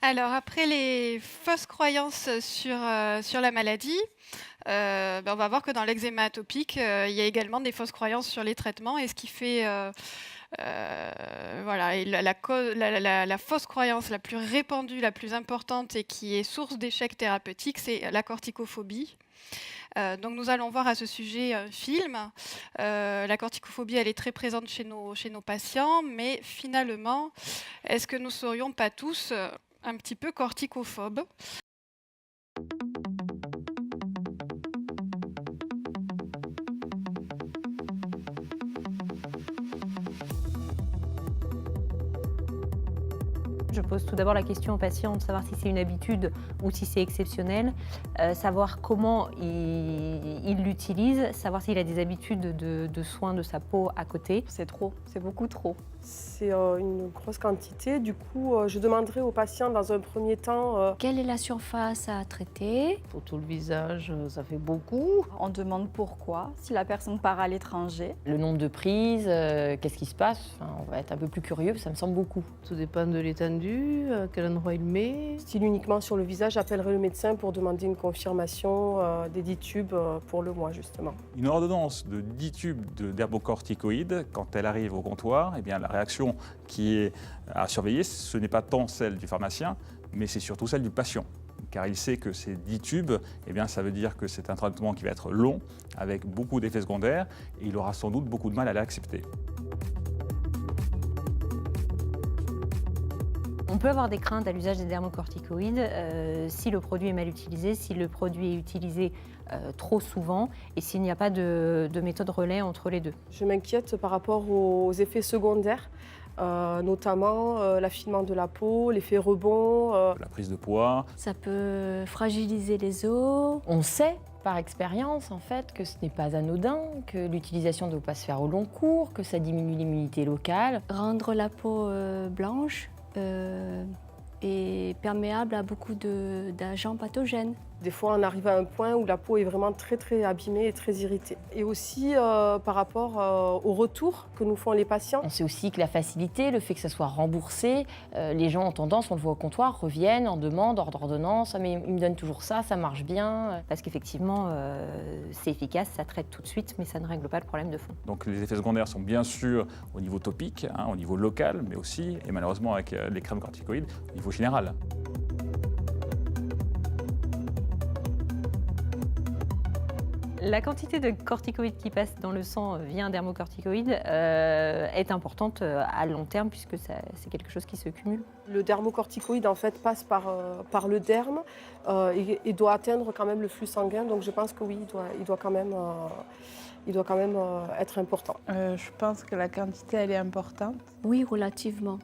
Alors, après les fausses croyances sur la maladie, on va voir que dans l'eczéma atopique, il y a également des fausses croyances sur les traitements et ce qui fait, voilà et la fausse croyance la plus répandue, la plus importante et qui est source d'échecs thérapeutiques, c'est la corticophobie. Donc nous allons voir à ce sujet un film. La corticophobie, elle est très présente chez nos patients, mais finalement, est-ce que nous serions pas tous, un petit peu corticophobes? Je pose tout d'abord la question au patient de savoir si c'est une habitude ou si c'est exceptionnel, savoir comment il l'utilise, savoir s'il a des habitudes de soins de sa peau à côté. C'est trop, c'est beaucoup trop. C'est une grosse quantité. Du coup, je demanderai au patient dans un premier temps Quelle est la surface à traiter? Pour tout le visage, ça fait beaucoup. On demande pourquoi, si la personne part à l'étranger. Le nombre de prises, qu'est-ce qui se passe? Enfin, on va être un peu plus curieux, ça me semble beaucoup. Tout dépend de l'étendue, à quel endroit il met. style uniquement sur le visage, j'appellerai le médecin pour demander une confirmation des 10 tubes pour le mois justement. Une ordonnance de 10 tubes d'herbocorticoïdes, quand elle arrive au comptoir, eh bien, la réaction qui est à surveiller, ce n'est pas tant celle du pharmacien, mais c'est surtout celle du patient. Car il sait que ces 10 tubes, eh bien, ça veut dire que c'est un traitement qui va être long, avec beaucoup d'effets secondaires, et il aura sans doute beaucoup de mal à l'accepter. On peut avoir des craintes à l'usage des dermocorticoïdes si le produit est mal utilisé, si le produit est utilisé trop souvent et s'il n'y a pas de méthode relais entre les deux. Je m'inquiète par rapport aux effets secondaires, notamment l'affinement de la peau, l'effet rebond. La prise de poids, Ça peut fragiliser les os. On sait par expérience en fait que ce n'est pas anodin, que l'utilisation ne doit pas se faire au long cours, que ça diminue l'immunité locale. Rendre la peau blanche et perméable à beaucoup d'agents pathogènes. Des fois, on arrive à un point où la peau est vraiment très abîmée et très irritée. Et aussi par rapport au retour que nous font les patients. On sait aussi que la facilité, le fait que ça soit remboursé, les gens ont tendance, on le voit au comptoir, reviennent en demande, hors d'ordonnance, ah, mais il me donne toujours ça marche bien. Parce qu'effectivement, c'est efficace, ça traite tout de suite, mais ça ne règle pas le problème de fond. donc les effets secondaires sont bien sûr au niveau topique, au niveau local, mais aussi, et malheureusement avec les crèmes corticoïdes, au niveau général. La quantité de corticoïdes qui passe dans le sang via un dermocorticoïde est importante à long terme puisque c'est quelque chose qui se cumule. Le dermocorticoïde en fait passe par le derme et doit atteindre quand même le flux sanguin. Donc je pense que oui, il doit quand même être important. Je pense que la quantité, elle est importante. Oui, relativement.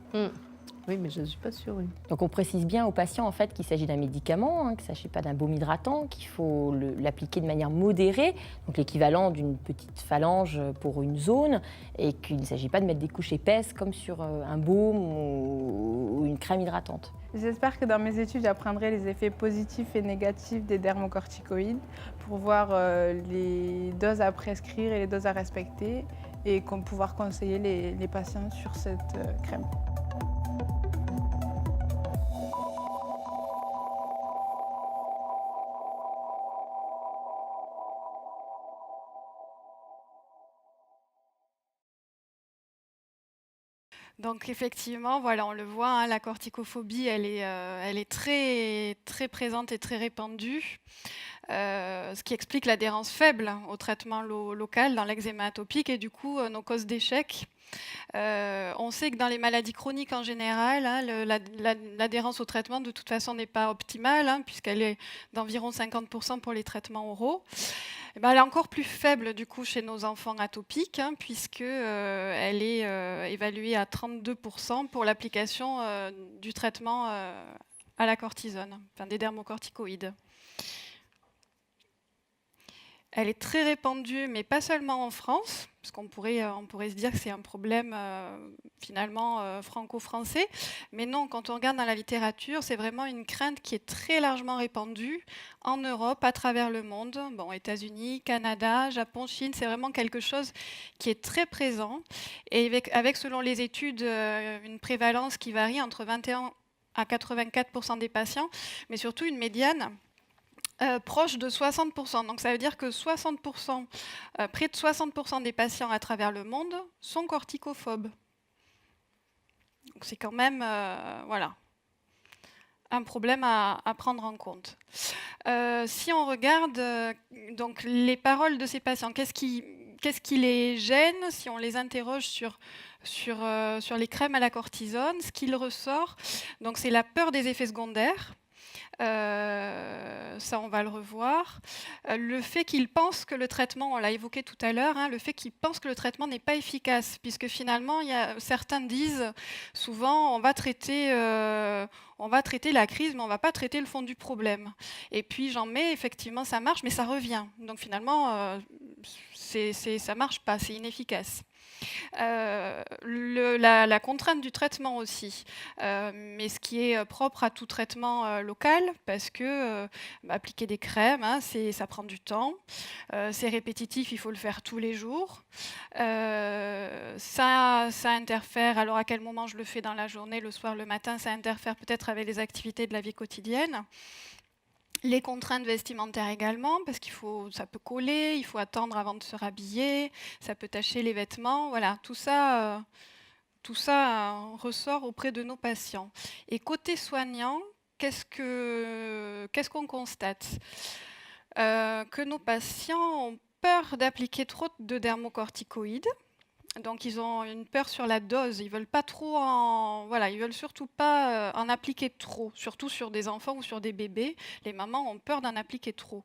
Oui, mais je ne suis pas sûre. Oui. Donc on précise bien aux patients en fait qu'il s'agit d'un médicament, qu'il ne s'agit pas d'un baume hydratant, qu'il faut l'appliquer de manière modérée, donc l'équivalent d'une petite phalange pour une zone, et qu'il ne s'agit pas de mettre des couches épaisses comme sur un baume ou une crème hydratante. J'espère que dans mes études, j'apprendrai les effets positifs et négatifs des dermocorticoïdes pour voir les doses à prescrire et les doses à respecter et pouvoir conseiller les patients sur cette crème. Donc effectivement, voilà, on le voit, la corticophobie, elle est très présente et très répandue, ce qui explique l'adhérence faible au traitement local dans l'eczéma atopique et du coup, nos causes d'échec. On sait que dans les maladies chroniques en général, l'adhérence au traitement de toute façon n'est pas optimale, puisqu'elle est d'environ 50% pour les traitements oraux. Elle est encore plus faible du coup chez nos enfants atopiques, puisque elle est évaluée à 32% pour l'application du traitement à la cortisone, des dermocorticoïdes. Elle est très répandue, mais pas seulement en France, parce on pourrait se dire que c'est un problème finalement franco-français. Mais non, quand on regarde dans la littérature, c'est vraiment une crainte qui est très largement répandue en Europe, à travers le monde. Bon, États-Unis, Canada, Japon, Chine, c'est vraiment quelque chose qui est très présent. Et avec selon les études, une prévalence qui varie entre 21 à 84% des patients, mais surtout une médiane proche de 60%. Donc ça veut dire que 60%, près de 60% des patients à travers le monde sont corticophobes. Donc c'est quand même voilà, un problème à prendre en compte. Si on regarde donc les paroles de ces patients, qu'est-ce qui les gêne si on les interroge sur les crèmes à la cortisone? Ce qu'il ressort, donc c'est la peur des effets secondaires. Ça, on va le revoir. Le fait qu'ils pensent que le traitement, on l'a évoqué tout à l'heure, le fait qu'ils pensent que le traitement n'est pas efficace, puisque finalement, certains disent souvent, on va traiter la crise, mais on ne va pas traiter le fond du problème. Et puis, j'en mets, effectivement, ça marche, mais ça revient. Donc, finalement, ça ne marche pas, c'est inefficace. La contrainte du traitement aussi, mais ce qui est propre à tout traitement local, parce que appliquer des crèmes, ça prend du temps, c'est répétitif, il faut le faire tous les jours, ça interfère, alors à quel moment je le fais dans la journée, le soir, le matin, ça interfère peut-être avec les activités de la vie quotidienne. Les contraintes vestimentaires également, parce ça peut coller, il faut attendre avant de se rhabiller, ça peut tacher les vêtements. Voilà, tout ça ressort auprès de nos patients. Et côté soignant, qu'est-ce qu'on constate? Que nos patients ont peur d'appliquer trop de dermocorticoïdes. Donc ils ont une peur sur la dose, ils veulent surtout pas en appliquer trop, surtout sur des enfants ou sur des bébés. Les mamans ont peur d'en appliquer trop,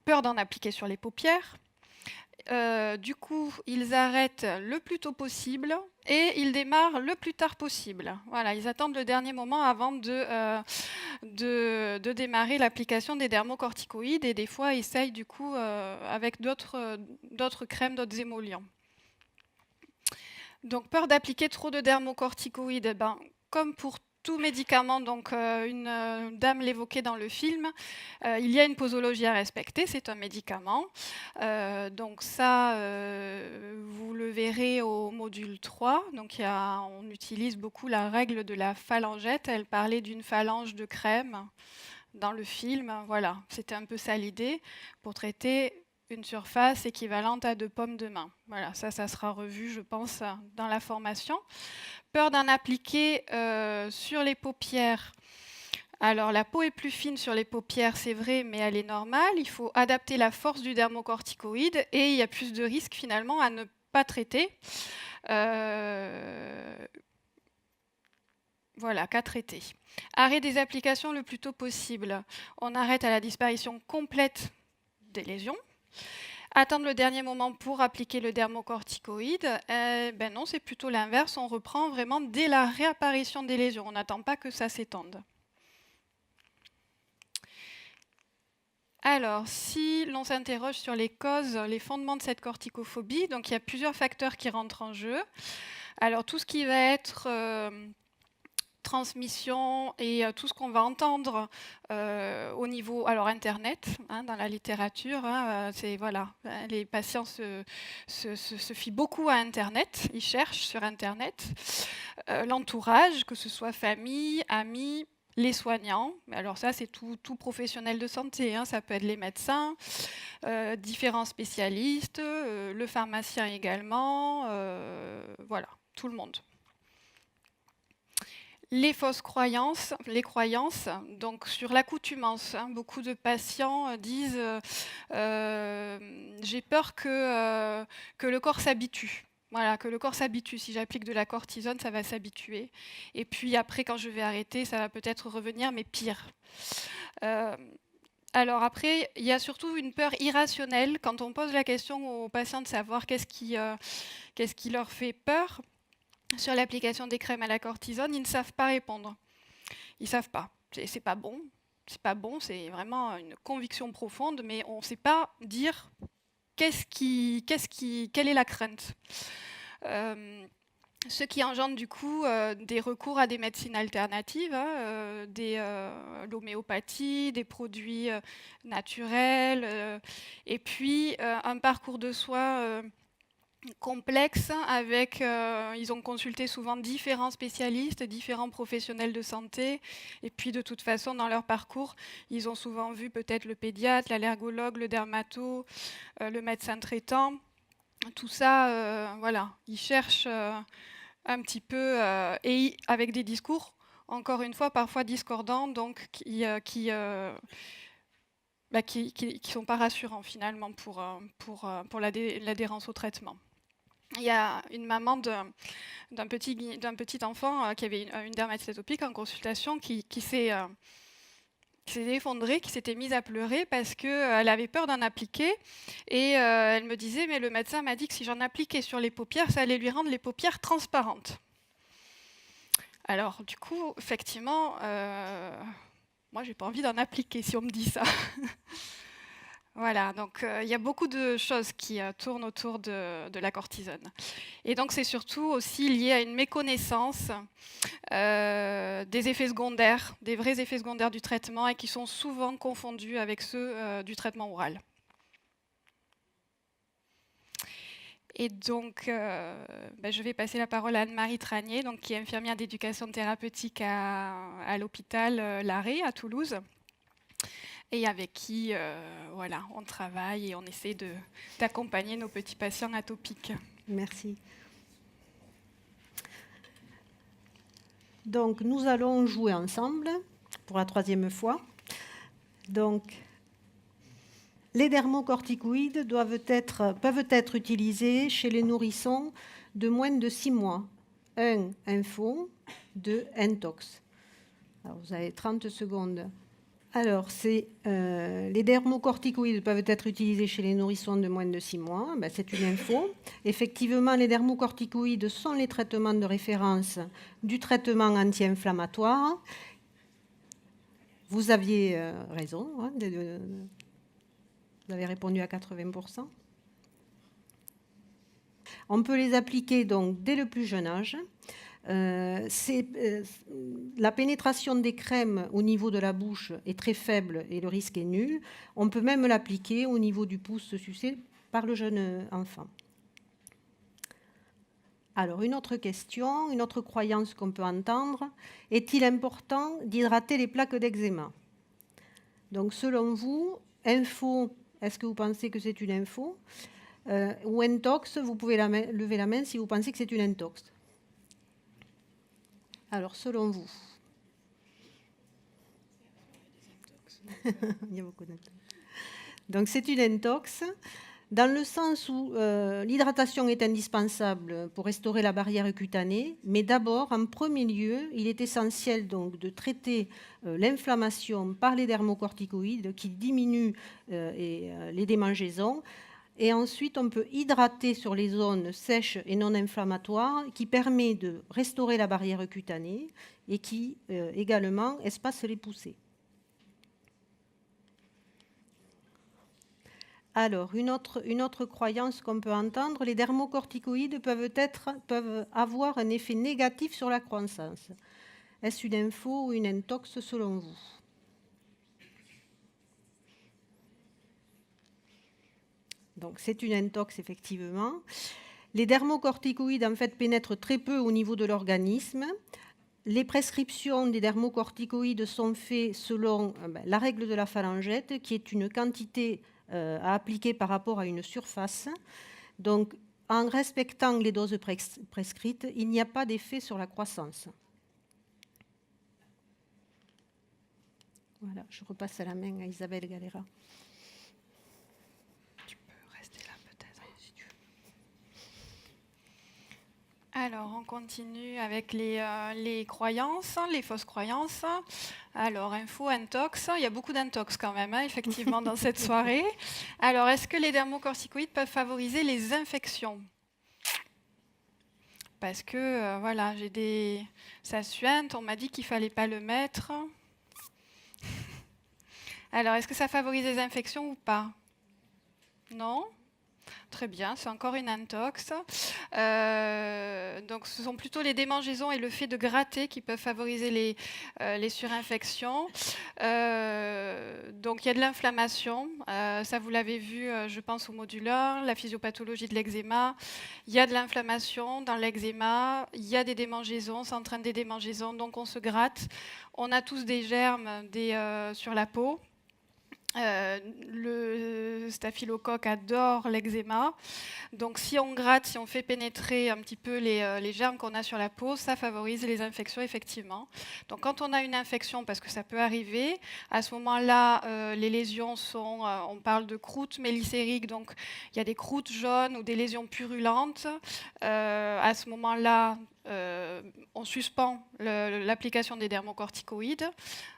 peur d'en appliquer sur les paupières. Du coup, ils arrêtent le plus tôt possible et ils démarrent le plus tard possible. Voilà, ils attendent le dernier moment avant de démarrer l'application des dermocorticoïdes et des fois essayent du coup avec d'autres crèmes, d'autres émollients. Donc, peur d'appliquer trop de dermocorticoïdes, comme pour tout médicament, donc une dame l'évoquait dans le film, il y a une posologie à respecter, c'est un médicament. Donc ça, vous le verrez au module 3. Donc on utilise beaucoup la règle de la phalangette. Elle parlait d'une phalange de crème dans le film. Voilà, c'était un peu ça l'idée, pour traiter une surface équivalente à 2 pommes de main. Voilà, ça sera revu, je pense, dans la formation. Peur d'en appliquer sur les paupières. Alors, la peau est plus fine sur les paupières, c'est vrai, mais elle est normale. Il faut adapter la force du dermocorticoïde et il y a plus de risques, finalement, à ne pas traiter. Voilà, qu'à traiter. Arrêt des applications le plus tôt possible. On arrête à la disparition complète des lésions. Attendre le dernier moment pour appliquer le dermocorticoïde, non, c'est plutôt l'inverse. On reprend vraiment dès la réapparition des lésions. On n'attend pas que ça s'étende. Alors, si l'on s'interroge sur les causes, les fondements de cette corticophobie, donc il y a plusieurs facteurs qui rentrent en jeu. Alors, tout ce qui va être transmission et tout ce qu'on va entendre au niveau Internet, dans la littérature, les patients se fient beaucoup à Internet, ils cherchent sur Internet, l'entourage, que ce soit famille, amis, les soignants, alors ça c'est tout professionnel de santé, ça peut être les médecins, différents spécialistes, le pharmacien également, voilà, tout le monde. Les fausses croyances, donc sur l'accoutumance. Beaucoup de patients disent j'ai peur que le corps s'habitue. Voilà, que le corps s'habitue. Si j'applique de la cortisone, ça va s'habituer. Et puis après, quand je vais arrêter, ça va peut-être revenir, mais pire. Alors après, il y a surtout une peur irrationnelle. Quand on pose la question aux patients de savoir qu'est-ce qui leur fait peur, sur l'application des crèmes à la cortisone, ils ne savent pas répondre. Ils ne savent pas. C'est pas bon, c'est pas bon, c'est vraiment une conviction profonde, mais on ne sait pas dire quelle est la crainte. Ce qui engendre du coup des recours à des médecines alternatives, l'homéopathie, des produits naturels, et puis un parcours de soins complexe avec, ils ont consulté souvent différents spécialistes, différents professionnels de santé, et puis de toute façon dans leur parcours, ils ont souvent vu peut-être le pédiatre, l'allergologue, le dermato, le médecin traitant. Tout ça, voilà, ils cherchent un petit peu, et avec des discours, encore une fois, parfois discordants, donc qui sont pas rassurants finalement pour l'adhérence au traitement. Il y a une maman d'un petit enfant qui avait une dermatite atopique en consultation qui s'est effondrée, qui s'était mise à pleurer parce qu'elle avait peur d'en appliquer. Et elle me disait, mais le médecin m'a dit que si j'en appliquais sur les paupières, ça allait lui rendre les paupières transparentes. Alors du coup, effectivement, moi, j'ai pas envie d'en appliquer si on me dit ça. Voilà, donc il y a beaucoup de choses qui tournent autour de la cortisone. Et donc c'est surtout aussi lié à une méconnaissance des effets secondaires, des vrais effets secondaires du traitement et qui sont souvent confondus avec ceux du traitement oral. Et donc, je vais passer la parole à Anne-Marie Tranier, donc, qui est infirmière d'éducation thérapeutique à l'hôpital Larrey à Toulouse, et avec qui voilà, on travaille et on essaie d'accompagner nos petits patients atopiques. Merci. Donc, nous allons jouer ensemble pour la 3e fois. Donc, les dermocorticoïdes peuvent être utilisés chez les nourrissons de moins de 6 mois. 1. Info. 2. Intox. Alors, vous avez 30 secondes. Alors, les dermocorticoïdes peuvent être utilisés chez les nourrissons de moins de 6 mois. C'est une info. Effectivement, les dermocorticoïdes sont les traitements de référence du traitement anti-inflammatoire. Vous aviez raison, hein, vous avez répondu à 80%. On peut les appliquer donc dès le plus jeune âge. La pénétration des crèmes au niveau de la bouche est très faible et le risque est nul. On peut même l'appliquer au niveau du pouce sucé par le jeune enfant. Alors, une autre question, une autre croyance qu'on peut entendre. Est-il important d'hydrater les plaques d'eczéma? Donc, selon vous, info, est-ce que vous pensez que c'est une info? Ou intox, vous pouvez lever la main si vous pensez que c'est une intox. Alors, selon vous? Il y a beaucoup d'intox. Donc, c'est une intox, dans le sens où l'hydratation est indispensable pour restaurer la barrière cutanée, mais d'abord, en premier lieu, il est essentiel donc de traiter l'inflammation par les dermocorticoïdes qui diminuent les démangeaisons. Et ensuite, on peut hydrater sur les zones sèches et non inflammatoires qui permet de restaurer la barrière cutanée et qui également espace les poussées. Alors, une autre croyance qu'on peut entendre, les dermocorticoïdes peuvent avoir un effet négatif sur la croissance. Est-ce une info ou une intox selon vous? Donc, c'est une intox, effectivement. Les dermocorticoïdes, en fait, pénètrent très peu au niveau de l'organisme. Les prescriptions des dermocorticoïdes sont faites selon la règle de la phalangette, qui est une quantité à appliquer par rapport à une surface. Donc, en respectant les doses prescrites, il n'y a pas d'effet sur la croissance. Voilà, je repasse la main à Isabelle Galera. Alors, on continue avec les croyances, les fausses croyances. Alors, info, intox. Il y a beaucoup d'intox quand même, hein, effectivement, dans cette soirée. Alors, est-ce que les dermocorticoïdes peuvent favoriser les infections? Parce que, voilà, ça suinte, on m'a dit qu'il ne fallait pas le mettre. Alors, est-ce que ça favorise les infections ou pas? Non? Très bien, c'est encore une intox. Donc, ce sont plutôt les démangeaisons et le fait de gratter qui peuvent favoriser les surinfections. Donc, il y a de l'inflammation. Ça, vous l'avez vu, je pense, au module 1, la physiopathologie de l'eczéma. Il y a de l'inflammation dans l'eczéma. Il y a des démangeaisons, ça entraîne des démangeaisons. Donc, on se gratte. On a tous des germes sur la peau. Le staphylocoque adore l'eczéma. Donc si on gratte, si on fait pénétrer un petit peu les germes qu'on a sur la peau, ça favorise les infections effectivement. Donc quand on a une infection, parce que ça peut arriver, à ce moment-là, les lésions sont, on parle de croûtes mélissériques, donc il y a des croûtes jaunes ou des lésions purulentes. À ce moment-là, on suspend l'application des dermocorticoïdes.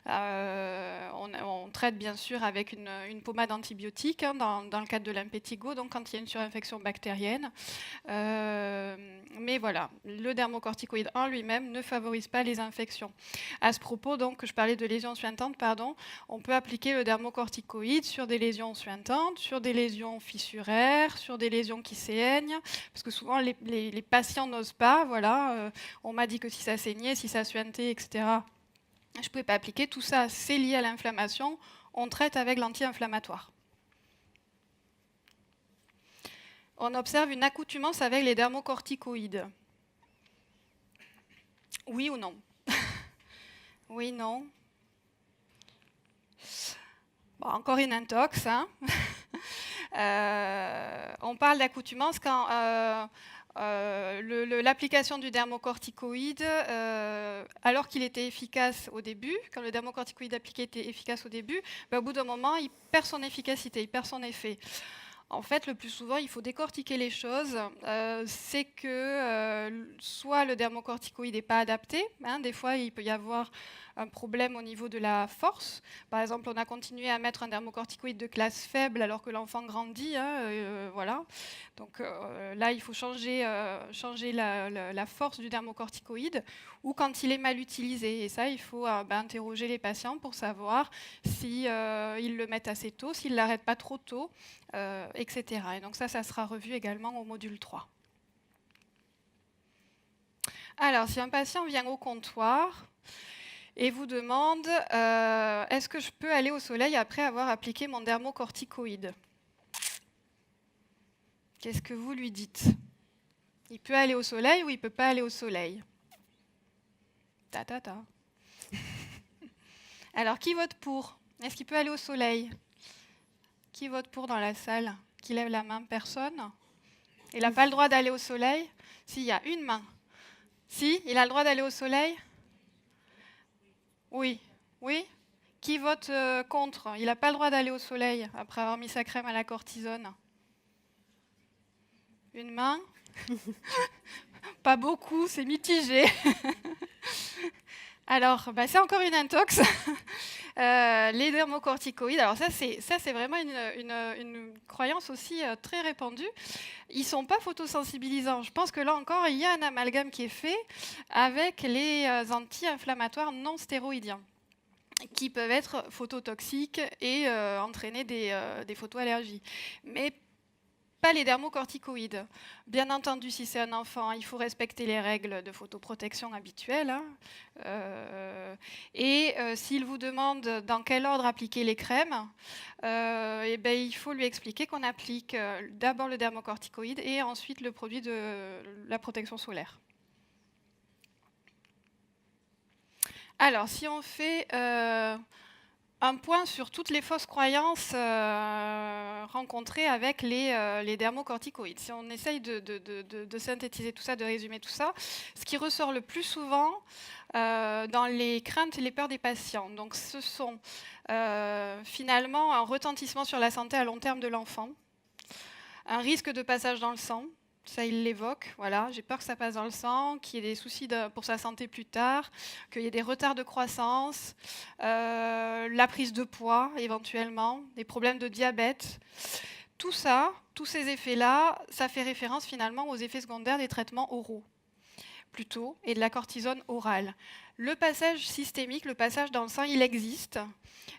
On traite bien sûr avec une pommade antibiotique dans le cadre de l'impétigo, donc quand il y a une surinfection bactérienne. Mais voilà, le dermocorticoïde en lui-même ne favorise pas les infections. À ce propos, donc, je parlais de lésions suintantes, on peut appliquer le dermocorticoïde sur des lésions suintantes, sur des lésions fissuraires, sur des lésions qui saignent, parce que souvent les patients n'osent pas, voilà, on m'a dit que si ça saignait, si ça suintait, etc., je ne pouvais pas appliquer. Tout ça, c'est lié à l'inflammation. On traite avec l'anti-inflammatoire. On observe une accoutumance avec les dermocorticoïdes. Oui ou non? Oui, non. Bon, encore une intox. Hein. On parle d'accoutumance quand l'application du dermocorticoïde, alors qu'il était efficace au début, quand le dermocorticoïde appliqué était efficace au début, au bout d'un moment, il perd son efficacité, il perd son effet. En fait, le plus souvent, il faut décortiquer les choses. C'est que soit le dermocorticoïde n'est pas adapté. Hein, des fois, il peut y avoir un problème au niveau de la force. Par exemple, on a continué à mettre un dermocorticoïde de classe faible alors que l'enfant grandit. Hein, voilà. Donc là, il faut changer la force du dermocorticoïde ou quand il est mal utilisé. Et ça, il faut interroger les patients pour savoir s'ils le mettent assez tôt, s'ils ne l'arrêtent pas trop tôt. Etc. Et donc ça sera revu également au module 3. Alors, si un patient vient au comptoir et vous demande est-ce que je peux aller au soleil après avoir appliqué mon dermocorticoïde? Qu'est-ce que vous lui dites? Il peut aller au soleil ou il ne peut pas aller au soleil? Ta. Alors, qui vote pour? Est-ce qu'il peut aller au soleil? Qui vote pour dans la salle? Qui lève la main? Personne? Il n'a pas le droit d'aller au soleil? S'il y a une main. Si, il a le droit d'aller au soleil? Oui. Oui? Qui vote contre? Il n'a pas le droit d'aller au soleil après avoir mis sa crème à la cortisone. Une main? Pas beaucoup, c'est mitigé. Alors, c'est encore une intox. Les dermocorticoïdes, alors ça c'est vraiment une croyance aussi très répandue. Ils ne sont pas photosensibilisants. Je pense que là encore, il y a un amalgame qui est fait avec les anti-inflammatoires non stéroïdiens qui peuvent être phototoxiques et entraîner des photoallergies. Mais pas les dermocorticoïdes. Bien entendu, si c'est un enfant, il faut respecter les règles de photoprotection habituelles. Hein. Et s'il vous demande dans quel ordre appliquer les crèmes, il faut lui expliquer qu'on applique d'abord le dermocorticoïde et ensuite le produit de la protection solaire. Alors, si on fait un point sur toutes les fausses croyances rencontrées avec les dermocorticoïdes. Si on essaye de synthétiser tout ça, de résumer tout ça, ce qui ressort le plus souvent dans les craintes et les peurs des patients, donc ce sont finalement un retentissement sur la santé à long terme de l'enfant, un risque de passage dans le sang. Ça, il l'évoque, voilà. J'ai peur que ça passe dans le sang, qu'il y ait des soucis pour sa santé plus tard, qu'il y ait des retards de croissance, la prise de poids éventuellement, des problèmes de diabète. Tout ça, tous ces effets-là, ça fait référence finalement aux effets secondaires des traitements oraux. plutôt, et de la cortisone orale. Le passage systémique, le passage dans le sang, il existe,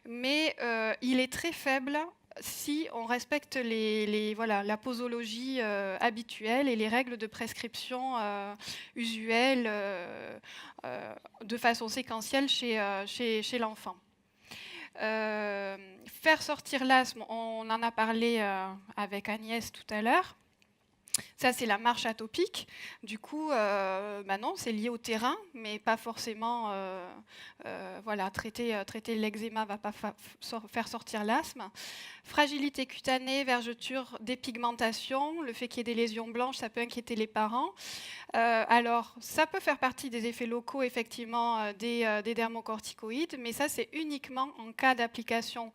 mais il est très faible si on respecte la posologie habituelle et les règles de prescription usuelles de façon séquentielle chez l'enfant. Faire sortir l'asthme, on en a parlé avec Agnès tout à l'heure. Ça, c'est la marche atopique. Du coup, non, c'est lié au terrain, mais pas forcément. Traiter l'eczéma ne va pas faire sortir l'asthme. Fragilité cutanée, vergeture, dépigmentation, le fait qu'il y ait des lésions blanches, ça peut inquiéter les parents. Alors, ça peut faire partie des effets locaux, effectivement, des dermocorticoïdes, mais ça, c'est uniquement en cas d'application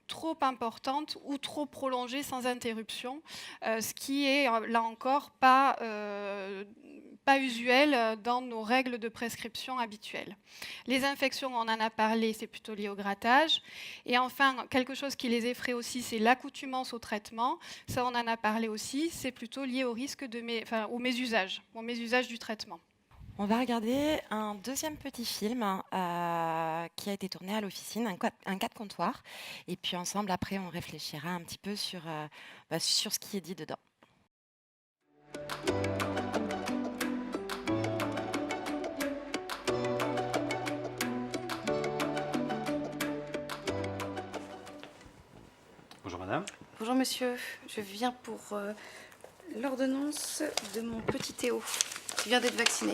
trop importante ou trop prolongée sans interruption, ce qui est, là encore, pas usuel dans nos règles de prescription habituelles. Les infections, on en a parlé, c'est plutôt lié au grattage. Et enfin, quelque chose qui les effraie aussi, c'est l'accoutumance au traitement. Ça, on en a parlé aussi, c'est plutôt lié au risque au mésusage du traitement. On va regarder un deuxième petit film qui a été tourné à l'officine, un cas de comptoir. Et puis ensemble, après, on réfléchira un petit peu sur ce qui est dit dedans. Bonjour madame. Bonjour monsieur, je viens pour l'ordonnance de mon petit Théo qui vient d'être vacciné.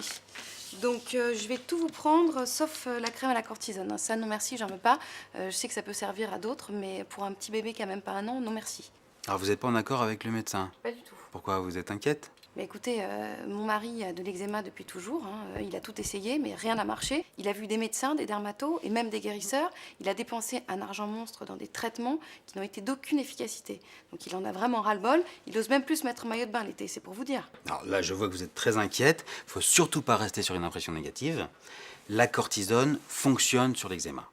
Donc je vais tout vous prendre sauf la crème à la cortisone. Ça non merci, j'en veux pas. Je sais que ça peut servir à d'autres, mais pour un petit bébé qui a même pas un an, non merci. Alors vous n'êtes pas en accord avec le médecin? Pas du tout. Pourquoi? Vous êtes inquiète? Mais écoutez, mon mari a de l'eczéma depuis toujours. Il a tout essayé, mais rien n'a marché. Il a vu des médecins, des dermatos et même des guérisseurs. Il a dépensé un argent monstre dans des traitements qui n'ont été d'aucune efficacité. Donc il en a vraiment ras-le-bol. Il ose même plus se mettre en maillot de bain l'été, c'est pour vous dire. Alors là, je vois que vous êtes très inquiète. Il faut surtout pas rester sur une impression négative. La cortisone fonctionne sur l'eczéma.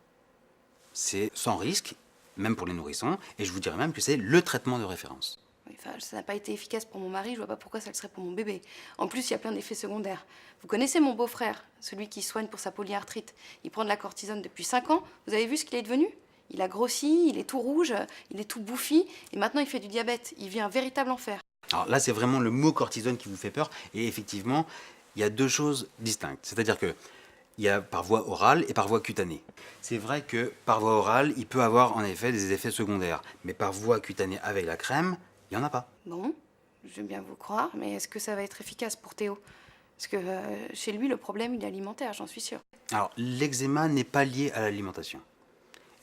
C'est sans risque, même pour les nourrissons. Et je vous dirais même que c'est le traitement de référence. Enfin, ça n'a pas été efficace pour mon mari, je vois pas pourquoi ça le serait pour mon bébé. En plus, il y a plein d'effets secondaires. Vous connaissez mon beau-frère, celui qui soigne pour sa polyarthrite. Il prend de la cortisone depuis 5 ans. Vous avez vu ce qu'il est devenu? Il a grossi, il est tout rouge, il est tout bouffi. Et maintenant, il fait du diabète. Il vit un véritable enfer. Alors là, c'est vraiment le mot cortisone qui vous fait peur. Et effectivement, il y a deux choses distinctes. C'est-à-dire que il y a par voie orale et par voie cutanée. C'est vrai que par voie orale, il peut avoir en effet des effets secondaires. Mais par voie cutanée avec la crème, il n'y en a pas. Bon, je veux bien vous croire, mais est-ce que ça va être efficace pour Théo? Parce que chez lui, le problème, il est alimentaire, j'en suis sûre. Alors, l'eczéma n'est pas lié à l'alimentation.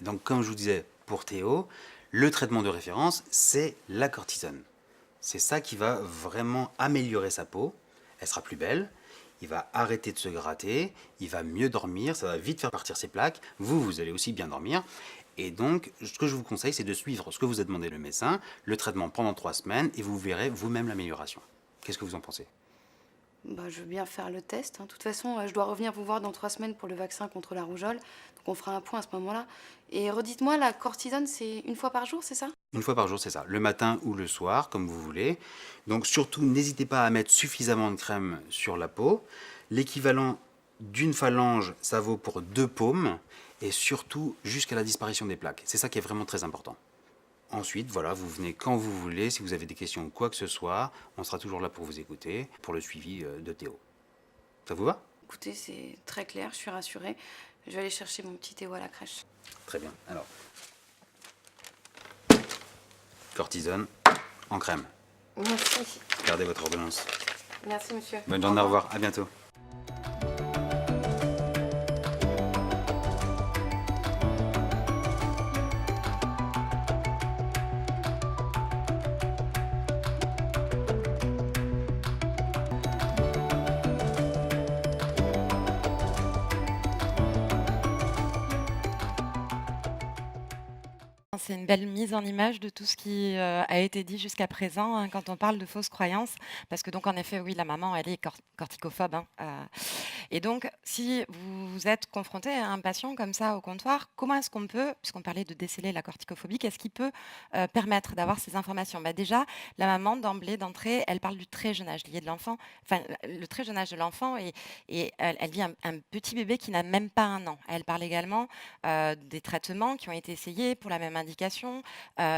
Donc, comme je vous disais, pour Théo, le traitement de référence, c'est la cortisone. C'est ça qui va vraiment améliorer sa peau. Elle sera plus belle, il va arrêter de se gratter, il va mieux dormir, ça va vite faire partir ses plaques. Vous allez aussi bien dormir. Et donc, ce que je vous conseille, c'est de suivre ce que vous a demandé le médecin, le traitement pendant 3 semaines, et vous verrez vous-même l'amélioration. Qu'est-ce que vous en pensez? Je veux bien faire le test. De toute façon, je dois revenir vous voir dans 3 semaines pour le vaccin contre la rougeole. Donc on fera un point à ce moment-là. Et redites-moi, la cortisone, c'est 1 fois par jour, c'est ça? 1 fois par jour, c'est ça. Le matin ou le soir, comme vous voulez. Donc surtout, n'hésitez pas à mettre suffisamment de crème sur la peau. L'équivalent d'une phalange, ça vaut pour 2 paumes. Et surtout, jusqu'à la disparition des plaques. C'est ça qui est vraiment très important. Ensuite, voilà, vous venez quand vous voulez. Si vous avez des questions ou quoi que ce soit, on sera toujours là pour vous écouter, pour le suivi de Théo. Ça vous va? Écoutez, c'est très clair, je suis rassurée. Je vais aller chercher mon petit Théo à la crèche. Très bien. Alors, cortisone en crème. Merci. Gardez votre ordonnance. Merci, monsieur. Bonne journée, au revoir. À bientôt. C'est une belle mise en image de tout ce qui a été dit jusqu'à présent hein, quand on parle de fausses croyances. Parce que donc, en effet, oui, la maman, elle est corticophobe. Hein, et donc, si vous êtes confronté à un patient comme ça au comptoir, comment est-ce qu'on peut, puisqu'on parlait de déceler la corticophobie, qu'est-ce qui peut permettre d'avoir ces informations? Déjà, la maman, d'entrée, elle parle du très jeune âge lié de l'enfant, enfin, le très jeune âge de l'enfant, et elle dit un petit bébé qui n'a même pas 1 an. Elle parle également des traitements qui ont été essayés pour la même indication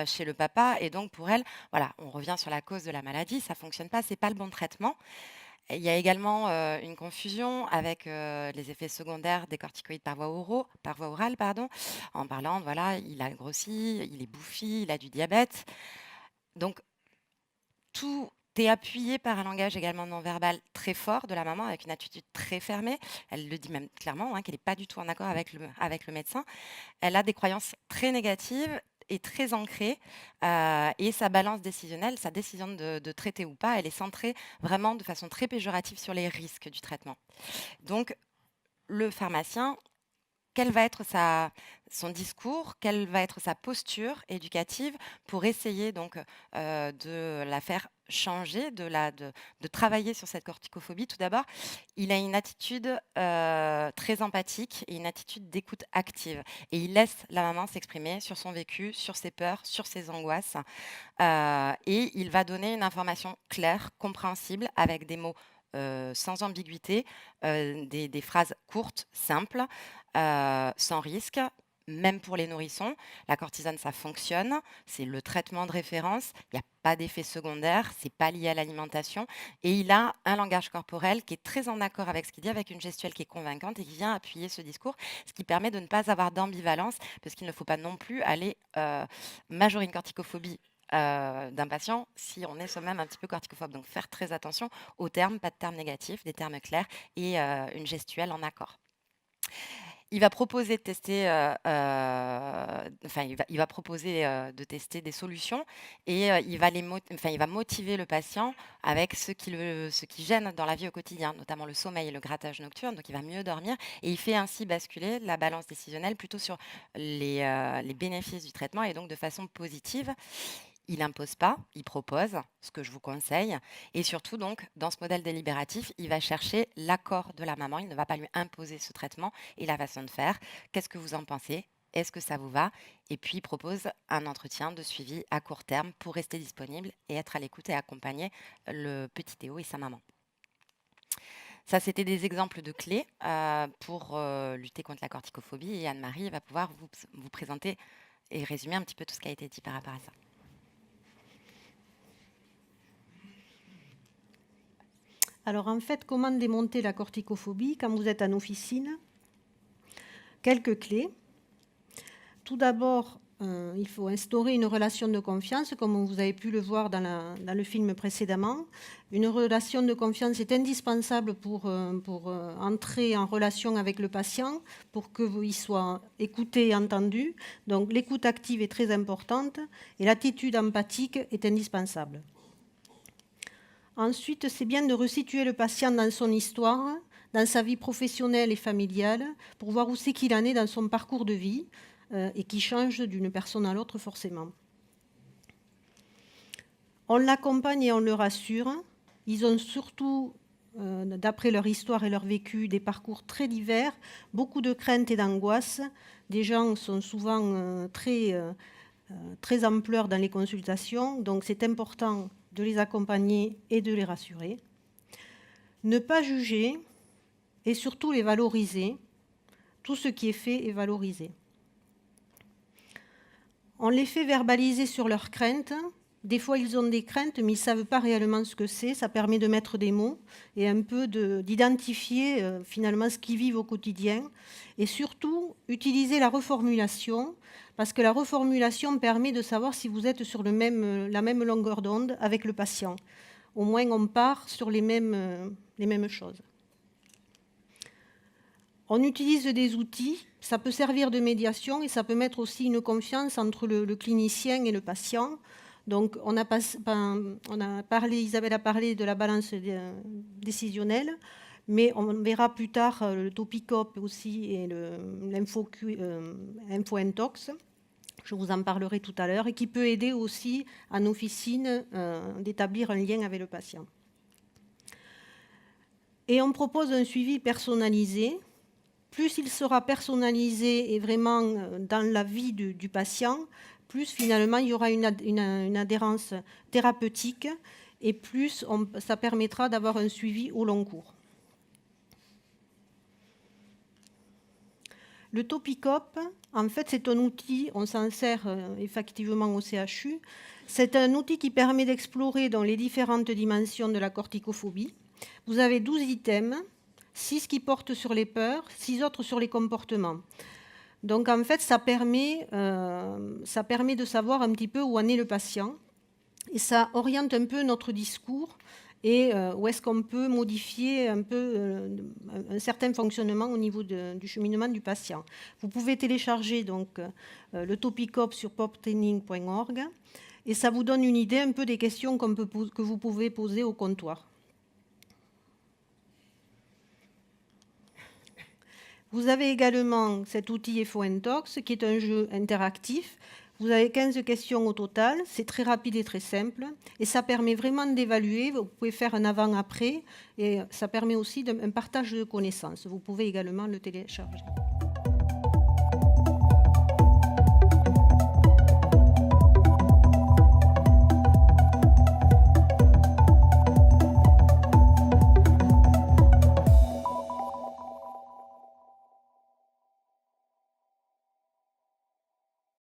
chez le papa. Et donc, pour elle, voilà, on revient sur la cause de la maladie, ça ne fonctionne pas, ce n'est pas le bon traitement. Et il y a également une confusion avec les effets secondaires des corticoïdes par voie orale, en parlant, voilà, il a grossi, il est bouffi, il a du diabète. Donc, tout est appuyé par un langage également non verbal très fort de la maman, avec une attitude très fermée. Elle le dit même clairement, hein, qu'elle n'est pas du tout en accord avec le médecin. Elle a des croyances très négatives et très ancrée et sa balance décisionnelle, sa décision de traiter ou pas, elle est centrée vraiment de façon très péjorative sur les risques du traitement. Donc, le pharmacien, quel va être son discours, quelle va être sa posture éducative pour essayer donc de la faire changer, de travailler sur cette corticophobie. Tout d'abord, il a une attitude très empathique et une attitude d'écoute active. Et il laisse la maman s'exprimer sur son vécu, sur ses peurs, sur ses angoisses. Et il va donner une information claire, compréhensible, avec des mots sans ambiguïté, des phrases courtes, simples, sans risque. Même pour les nourrissons, la cortisone, ça fonctionne. C'est le traitement de référence. Il n'y a pas d'effet secondaire. C'est pas lié à l'alimentation. Et il a un langage corporel qui est très en accord avec ce qu'il dit, avec une gestuelle qui est convaincante et qui vient appuyer ce discours, ce qui permet de ne pas avoir d'ambivalence, parce qu'il ne faut pas non plus aller majorer une corticophobie d'un patient si on est soi-même un petit peu corticophobe. Donc faire très attention aux termes, pas de termes négatifs, des termes clairs et une gestuelle en accord. Il va proposer de tester, il va proposer de tester des solutions et il va motiver le patient avec ce qui gêne dans la vie au quotidien, notamment le sommeil et le grattage nocturne. Donc, il va mieux dormir et il fait ainsi basculer la balance décisionnelle plutôt sur les bénéfices du traitement et donc de façon positive. Il n'impose pas, il propose, ce que je vous conseille. Et surtout, donc, dans ce modèle délibératif, il va chercher l'accord de la maman. Il ne va pas lui imposer ce traitement et la façon de faire. Qu'est-ce que vous en pensez? Est-ce que ça vous va? Et puis, il propose un entretien de suivi à court terme pour rester disponible et être à l'écoute et accompagner le petit Théo et sa maman. Ça, c'était des exemples de clés pour lutter contre la corticophobie. Et Anne-Marie va pouvoir vous présenter et résumer un petit peu tout ce qui a été dit par rapport à ça. Alors en fait, comment démonter la corticophobie quand vous êtes en officine? Quelques clés. Tout d'abord, il faut instaurer une relation de confiance, comme vous avez pu le voir dans le film précédemment. Une relation de confiance est indispensable pour entrer en relation avec le patient, pour qu'il soit écouté et entendu. Donc l'écoute active est très importante et l'attitude empathique est indispensable. Ensuite, c'est bien de resituer le patient dans son histoire, dans sa vie professionnelle et familiale, pour voir où c'est qu'il en est dans son parcours de vie et qui change d'une personne à l'autre forcément. On l'accompagne et on le rassure. Ils ont surtout, d'après leur histoire et leur vécu, des parcours très divers, beaucoup de craintes et d'angoisses. Des gens sont souvent très en pleurs dans les consultations, donc c'est important de les accompagner et de les rassurer. Ne pas juger et surtout les valoriser. Tout ce qui est fait est valorisé. On les fait verbaliser sur leurs craintes. Des fois, ils ont des craintes, mais ils ne savent pas réellement ce que c'est. Ça permet de mettre des mots et un peu d'identifier finalement ce qu'ils vivent au quotidien. Et surtout, utiliser la reformulation, parce que la reformulation permet de savoir si vous êtes sur la même longueur d'onde avec le patient. Au moins, on part sur les mêmes choses. On utilise des outils, ça peut servir de médiation et ça peut mettre aussi une confiance entre le clinicien et le patient. Donc, Isabelle a parlé de la balance décisionnelle, mais on verra plus tard le Topicop aussi et l'info-intox. je vous en parlerai tout à l'heure, et qui peut aider aussi en officine d'établir un lien avec le patient. Et on propose un suivi personnalisé. Plus il sera personnalisé et vraiment dans la vie du patient, plus finalement il y aura une adhérence thérapeutique et plus ça permettra d'avoir un suivi au long cours. Le Topicop, en fait, c'est un outil, on s'en sert effectivement au CHU. C'est un outil qui permet d'explorer dans les différentes dimensions de la corticophobie. Vous avez 12 items, 6 qui portent sur les peurs, 6 autres sur les comportements. Donc en fait, ça permet de savoir un petit peu où en est le patient et ça oriente un peu notre discours et où est-ce qu'on peut modifier un peu un certain fonctionnement au niveau du cheminement du patient. Vous pouvez télécharger donc le Topicop sur poptraining.org et ça vous donne une idée un peu des questions que vous pouvez poser au comptoir. Vous avez également cet outil FONTOX qui est un jeu interactif. Vous avez 15 questions au total, c'est très rapide et très simple et ça permet vraiment d'évaluer, vous pouvez faire un avant-après et ça permet aussi un partage de connaissances. Vous pouvez également le télécharger.